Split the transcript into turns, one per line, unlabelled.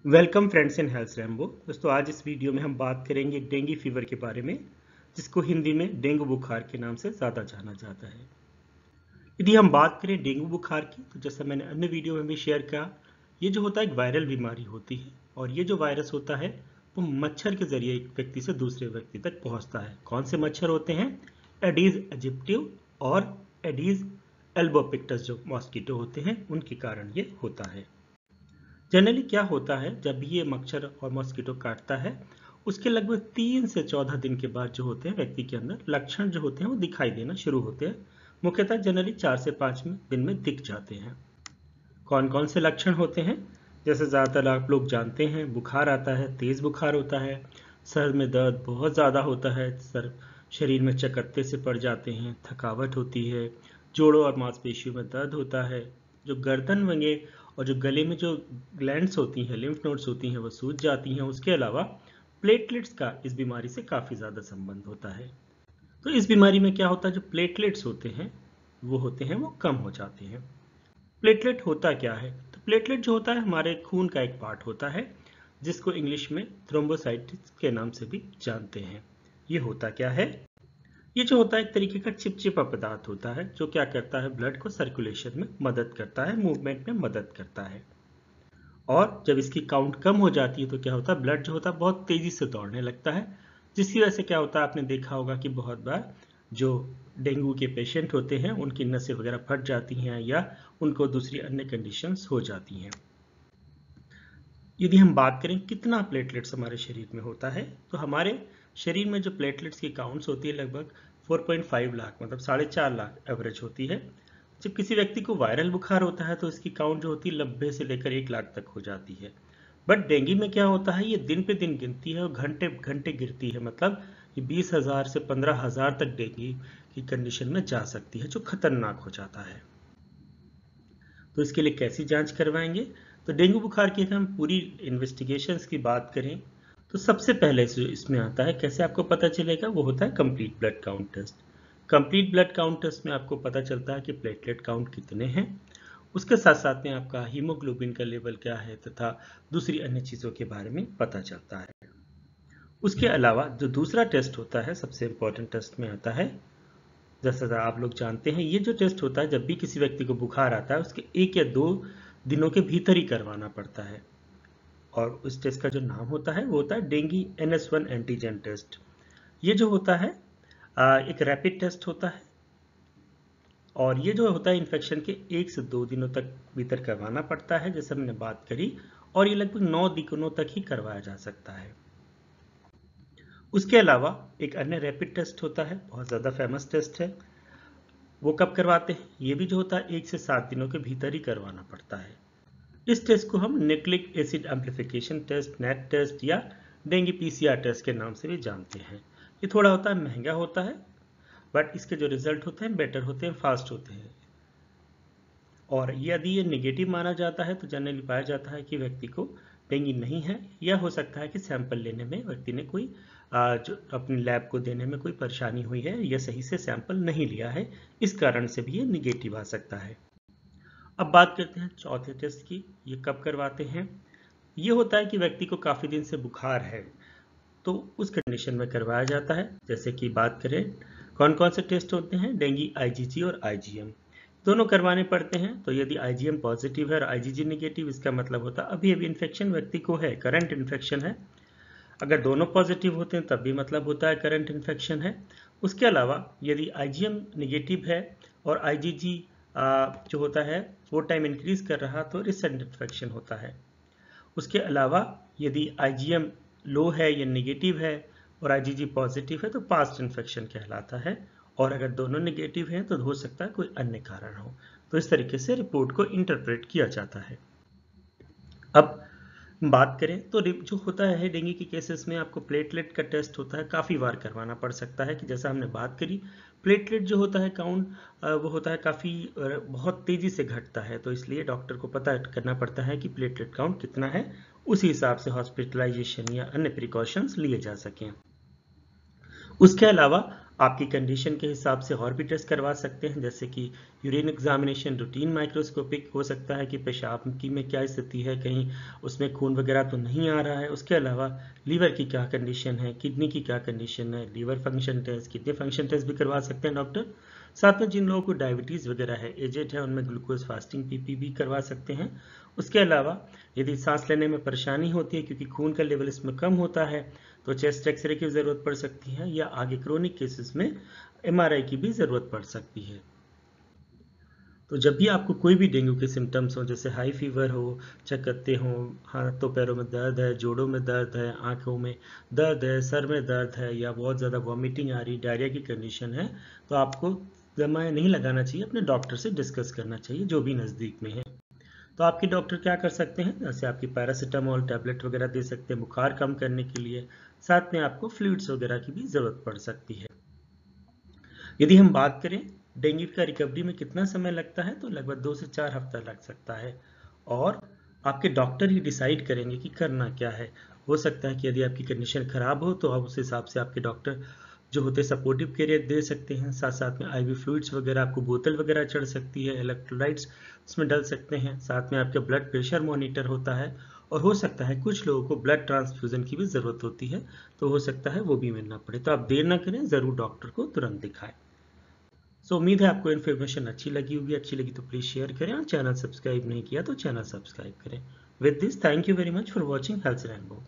Welcome friends in health Rambo. दोस्तों आज इस वीडियो में हम बात करेंगे डेंगू फीवर के बारे में, जिसको हिंदी में डेंगू बुखार के नाम से ज़्यादा जाना जाता है। यदि हम बात करें डेंगू बुखार की, तो जैसा मैंने अन्य वीडियो में भी शेयर किया, ये जो होता है एक वायरल बीमारी होती है और ये जो वायरस होता है वो मच्छर के जरिए एक व्यक्ति से दूसरे व्यक्ति तक पहुंचता है। कौन से मच्छर होते हैं? एडीज एजिप्टिव और एडीज एल्बोपिक्टस जो मॉस्किटो होते हैं उनके कारण ये होता है। जनरली क्या होता है, जब ये मच्छर और मॉस्किटो काटता है उसके लगभग 3 से 14 दिन के बाद जो होते हैं व्यक्ति के अंदर लक्षण जो होते हैं वो दिखाई देना शुरू होते हैं। मुख्यतः जनरली 4 से 5 दिन में दिख जाते हैं। कौन कौन से लक्षण होते हैं? जैसे ज़्यादातर आप लोग जानते हैं, बुखार आता है, तेज़ बुखार होता है, सर में दर्द बहुत ज़्यादा होता है, शरीर में चकत्ते से पड़ जाते हैं, थकावट होती है, जोड़ों और मांसपेशियों में दर्द होता है, जो गर्दन वंगे और जो गले में जो ग्लैंड्स होती हैं, लिम्फ नोड्स होती हैं, वो सूज जाती हैं। उसके अलावा प्लेटलेट्स का इस बीमारी से काफ़ी ज़्यादा संबंध होता है। तो इस बीमारी में क्या होता है, जो प्लेटलेट्स होते हैं वो कम हो जाते हैं। प्लेटलेट होता क्या है? तो प्लेटलेट जो होता है हमारे खून का एक पार्ट होता है, जिसको इंग्लिश में थ्रोम्बोसाइट्स के नाम से भी जानते हैं। ये होता क्या है? ये जो होता है एक तरीके का चिपचिपा पदार्थ होता है, जो क्या करता है, ब्लड को सर्कुलेशन में मदद करता है, मूवमेंट में मदद करता है। और जब इसकी काउंट कम हो जाती है तो क्या होता है, ब्लड जो होता है बहुत तेजी से दौड़ने लगता है, जिसकी वजह से क्या होता है, आपने देखा होगा कि बहुत बार जो डेंगू के पेशेंट होते हैं उनकी नसें वगैरह फट जाती हैं या उनको दूसरी अन्य कंडीशंस हो जाती हैं। यदि हम बात करें कितना प्लेटलेट्स हमारे शरीर में होता है, तो हमारे शरीर में जो प्लेटलेट्स की काउंट्स होती है लगभग 4.5 लाख, मतलब 4.5 लाख एवरेज होती है। जब किसी व्यक्ति को वायरल बुखार होता है तो इसकी काउंट जो होती है 90 से लेकर 1 लाख तक हो जाती है। बट डेंगू में क्या होता है, ये दिन पे दिन गिनती है और घंटे घंटे गिरती है, मतलब ये 20,000 से 15,000 तक डेंगू की कंडीशन में जा सकती है, जो खतरनाक हो जाता है। तो इसके लिए कैसी जांच करवाएंगे? तो डेंगू बुखार की अगर हम पूरी इन्वेस्टिगेशंस की बात करें तो सबसे पहले जो इसमें आता है, कैसे आपको पता चलेगा, वो होता है complete blood count test. Complete blood count test में आपको पता चलता है कि प्लेटलेट काउंट कितने हैं, उसके साथ साथ में आपका हीमोग्लोबिन का लेवल क्या है तथा दूसरी अन्य चीज़ों के बारे में पता चलता है। उसके अलावा जो दूसरा टेस्ट होता है, सबसे इम्पोर्टेंट टेस्ट में आता है, जैसा आप लोग जानते हैं, ये जो टेस्ट होता है जब भी किसी व्यक्ति को बुखार आता है उसके 1 या 2 दिनों के भीतर ही करवाना पड़ता है। और उस टेस्ट का जो नाम होता है वो होता है डेंगू NS1 एंटीजन टेस्ट। ये जो होता है एक रैपिड टेस्ट होता है और ये जो होता है इन्फेक्शन के 1 से 2 दिनों तक भीतर करवाना पड़ता है, जैसे हमने बात करी, और ये लगभग 9 दिनों तक ही करवाया जा सकता है। उसके अलावा एक अन्य रैपिड टेस्ट होता है, बहुत ज़्यादा फेमस टेस्ट है। वो कब करवाते हैं? ये भी जो होता है 1 से 7 दिनों के भीतर ही करवाना पड़ता है। इस टेस्ट को हम nucleic acid amplification test, NAT test या डेंगू PCR टेस्ट के नाम से भी जानते हैं। ये थोड़ा होता है महंगा होता है, बट इसके जो रिजल्ट होते हैं बेटर होते हैं, फास्ट होते हैं। और यदि ये नेगेटिव माना जाता है तो जनरली पाया जाता है कि व्यक्ति को डेंगू नहीं है, या हो सकता है कि सैंपल लेने में व्यक्ति ने कोई जो अपनी लैब को देने में कोई परेशानी हुई है या सही से सैंपल नहीं लिया है, इस कारण से भी ये निगेटिव आ सकता है। अब बात करते हैं चौथे टेस्ट की। ये कब करवाते हैं? ये होता है कि व्यक्ति को काफ़ी दिन से बुखार है तो उस कंडीशन में करवाया जाता है। जैसे कि बात करें कौन कौन से टेस्ट होते हैं, डेंगू IgG और IgM दोनों करवाने पड़ते हैं। तो यदि IgM पॉजिटिव है और IgG निगेटिव, इसका मतलब होता है अभी अभी इन्फेक्शन व्यक्ति को है, करंट इन्फेक्शन है। अगर दोनों पॉजिटिव होते हैं तब भी मतलब होता है करंट इन्फेक्शन है। उसके अलावा यदि IgM निगेटिव है और IgG जो होता है वो टाइम इंक्रीज कर रहा तो रिसेंट इन्फेक्शन होता है। उसके अलावा यदि IgM लो है या निगेटिव है और IgG पॉजिटिव है तो पास्ट इन्फेक्शन कहलाता है, और अगर दोनों निगेटिव हैं तो हो सकता है कोई अन्य कारण हो। तो इस तरीके से रिपोर्ट को इंटरप्रेट किया जाता है। अब बात करें तो जो होता है डेंगू के केसेस में आपको प्लेटलेट का टेस्ट होता है, काफ़ी बार करवाना पड़ सकता है, कि जैसा हमने बात करी प्लेटलेट जो होता है काउंट वो होता है काफ़ी बहुत तेज़ी से घटता है, तो इसलिए डॉक्टर को पता करना पड़ता है कि प्लेटलेट काउंट कितना है, उसी हिसाब से हॉस्पिटलाइजेशन या अन्य प्रिकॉशंस लिए जा सकें। उसके अलावा आपकी कंडीशन के हिसाब से और भी टेस्ट करवा सकते हैं, जैसे कि यूरिन एग्जामिनेशन रूटीन माइक्रोस्कोपिक हो सकता है कि पेशाब की में क्या स्थिति है, कहीं उसमें खून वगैरह तो नहीं आ रहा है। उसके अलावा लीवर की क्या कंडीशन है, किडनी की क्या कंडीशन है, liver function test, kidney function test भी करवा सकते हैं डॉक्टर। साथ में जिन लोगों को डायबिटीज़ वगैरह है, एजेड है, उनमें ग्लूकोज फास्टिंग पीपी भी करवा सकते हैं। उसके अलावा यदि सांस लेने में परेशानी होती है क्योंकि खून का लेवल इसमें कम होता है, तो चेस्ट एक्सरे की ज़रूरत पड़ सकती है, या आगे क्रोनिक केसेस में एमआरआई की भी ज़रूरत पड़ सकती है। तो जब भी आपको कोई भी डेंगू के सिम्टम्स हो, जैसे हाई फीवर हो, चकत्ते हो, हाथों पैरों में दर्द है, जोड़ों में दर्द है, आंखों में दर्द है, सर में दर्द है, या बहुत ज़्यादा वॉमिटिंग आ रही, डायरिया की कंडीशन है, तो आपको समय नहीं लगाना चाहिए, अपने डॉक्टर से डिस्कस करना चाहिए जो भी नज़दीक में है। तो आपके डॉक्टर क्या कर सकते हैं, जैसे आपकी पैरासीटामोल टैबलेट वगैरह दे सकते हैं बुखार कम करने के लिए। साथ में आपको फ्लूइड्स वगैरह की भी ज़रूरत पड़ सकती है। यदि हम बात करें डेंगू का रिकवरी में कितना समय लगता है, तो लगभग 2 से 4 हफ्ता लग सकता है, और आपके डॉक्टर ही डिसाइड करेंगे कि करना क्या है। हो सकता है कि यदि आपकी कंडीशन खराब हो तो आप उस हिसाब से आपके डॉक्टर जो होते हैं सपोर्टिव केयर दे सकते हैं। साथ साथ में आईवी फ्लूइड्स वगैरह, आपको बोतल वगैरह चढ़ सकती है, इलेक्ट्रोलाइट्स उसमें डल सकते हैं। साथ में आपका ब्लड प्रेशर मॉनिटर होता है, और हो सकता है कुछ लोगों को ब्लड ट्रांसफ्यूजन की भी ज़रूरत होती है, तो हो सकता है वो भी मिलना पड़े। तो आप देर ना करें, ज़रूर डॉक्टर को तुरंत दिखाएं। उम्मीद है आपको इन्फॉर्मेशन अच्छी लगी होगी। अच्छी लगी तो प्लीज़ शेयर करें, और चैनल सब्सक्राइब नहीं किया तो चैनल सब्सक्राइब करें। With this, thank you very much for watching health rainbow.